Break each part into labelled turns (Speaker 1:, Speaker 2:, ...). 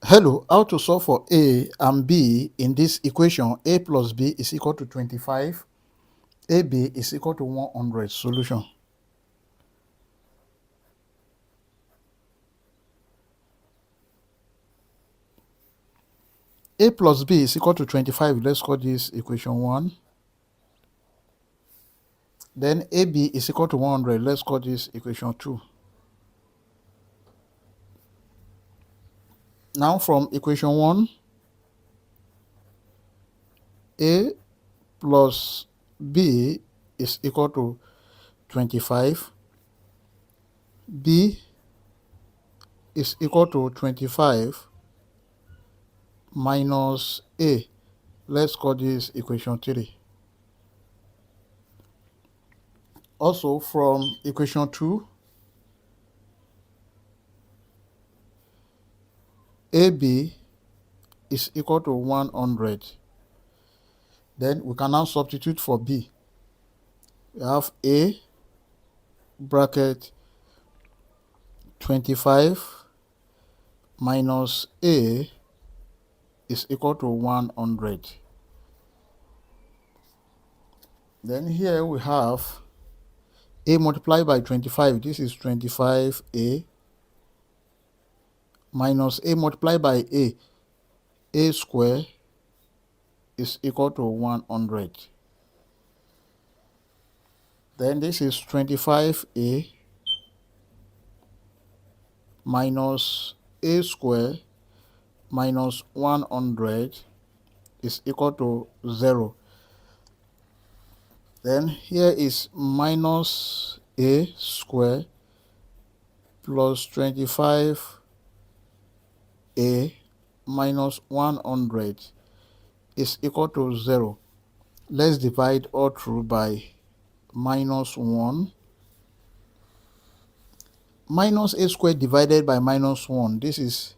Speaker 1: Hello, how to solve for A and B in this equation? A plus B is equal to 25. AB is equal to 100. Solution. A plus B is equal to 25. Let's call this equation 1. Then AB is equal to 100. Let's call this equation 2. Now from equation 1, A plus B is equal to 25. B is equal to 25 minus A. Let's call this equation 3. Also from equation 2, AB is equal to 100. Then we can now substitute for B. We have A bracket 25 minus A is equal to 100. Then here we have A multiplied by 25. This is 25A minus A multiplied by A square is equal to 100. Then this is 25A minus A square minus 100 is equal to 0. Then here is minus A square plus 25A minus 100 is equal to 0. Let's divide all through by minus 1. Minus A square divided by minus 1. This is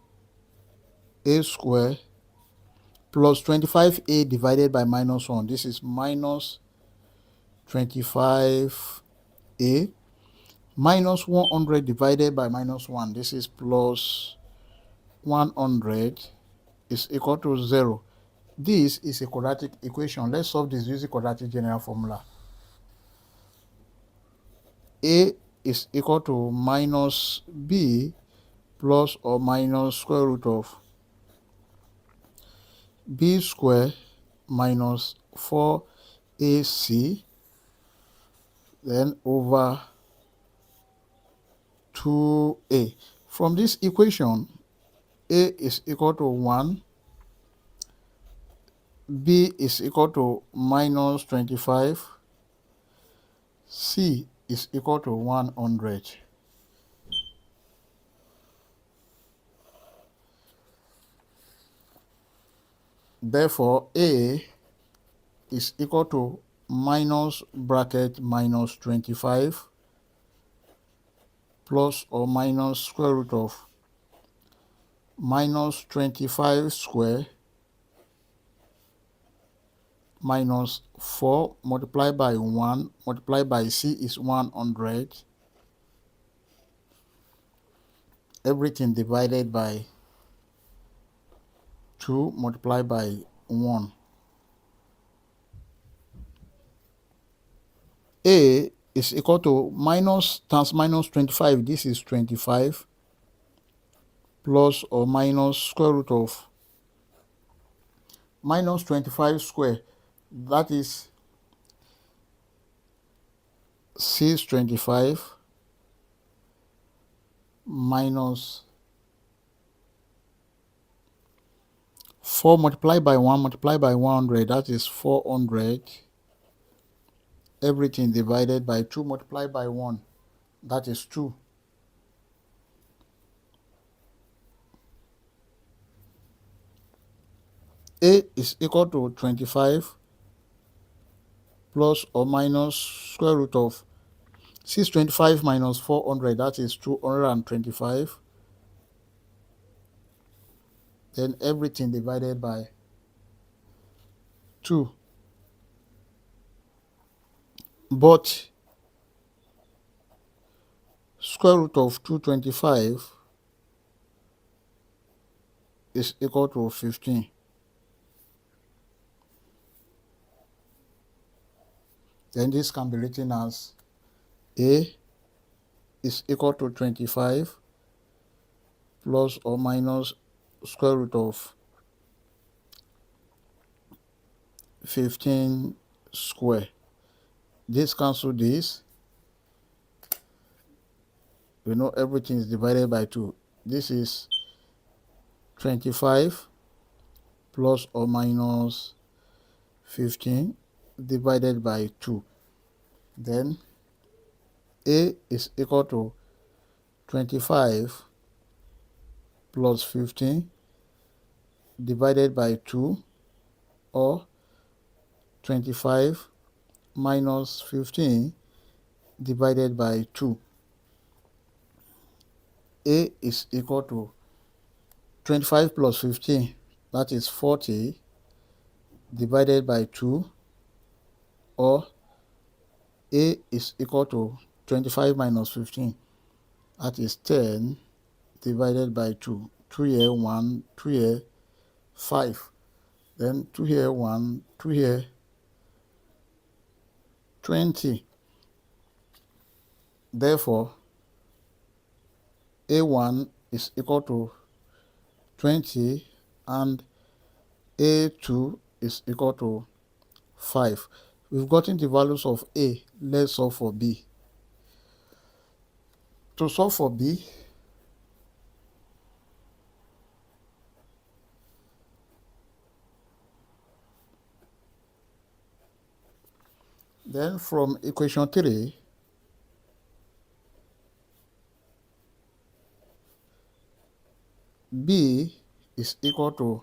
Speaker 1: A square plus 25A divided by minus 1. This is minus 25A minus 100 divided by minus 1. This is plus 100 is equal to 0. This is a quadratic equation. Let's solve this using quadratic general formula. A is equal to minus B plus or minus square root of B square minus 4AC then over 2A. From this equation, A is equal to 1, B is equal to minus 25, C is equal to 100. Therefore, A is equal to minus bracket minus 25 plus or minus square root of minus 25 square minus 4 multiplied by 1 multiplied by C is 100. Everything divided by 2 multiplied by 1. A is equal to minus times minus 25. This is 25 plus or minus square root of minus 25 square. That is 625 minus 4 multiplied by 1 multiplied by 100. That is 400. Everything divided by 2 multiplied by 1. That is 2. A is equal to 25 plus or minus square root of 625 minus 400. That is 225. Then everything divided by 2. But square root of 225 is equal to 15. Then this can be written as A is equal to 25 plus or minus square root of 15 square. This cancel this. We know everything is divided by 2. This is 25 plus or minus 15 divided by 2. Then A is equal to 25 plus 15 divided by 2, or 25 minus 15 divided by 2. A is equal to 25 plus 15, that is 40, divided by 2, or A is equal to 25 minus 15, that is 10, divided by 2. 2 here, 1, 2 here, 5. Then 2 here, 1, 2 here, 20. Therefore, A1 is equal to 20 and A2 is equal to 5. We've gotten the values of A. Let's solve for B. To solve for B, then from equation 3, B is equal to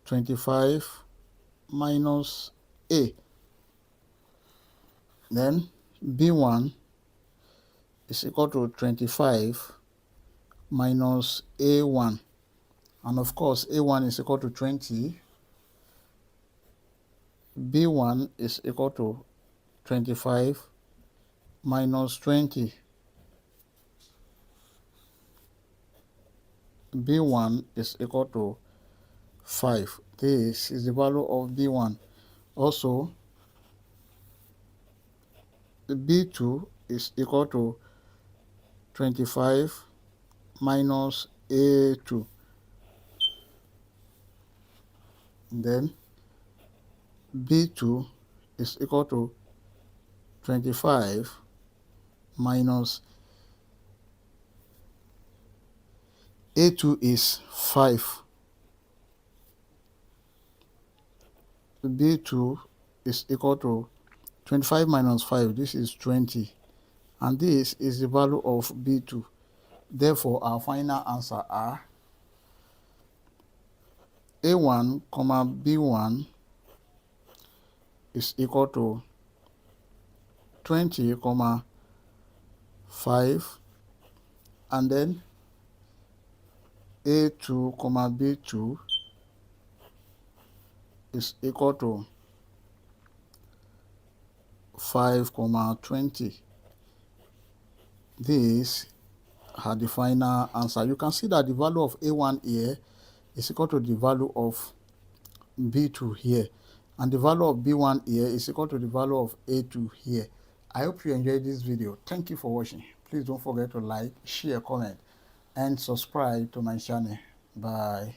Speaker 1: 25 minus A. Then B1 is equal to 25 minus A1. And of course, A1 is equal to 20. B1 is equal to 25 minus 20. B1 is equal to 5. This is the value of B1. Also, B2 is equal to 25 minus A2. Then B2 is equal to 25 minus A2 is 5. B2 is equal to 25 minus 5. This is 20. And this is the value of B2. Therefore, our final answer are A1, B1 is equal to 20, 5, and then A2, B2 is equal to 5, 20. This had the final answer. You can see that the value of A1 here is equal to the value of B2 here, and the value of B1 here is equal to the value of A2 here. I hope you enjoyed this video. Thank you for watching. Please don't forget to like, share, comment, and subscribe to my channel. Bye.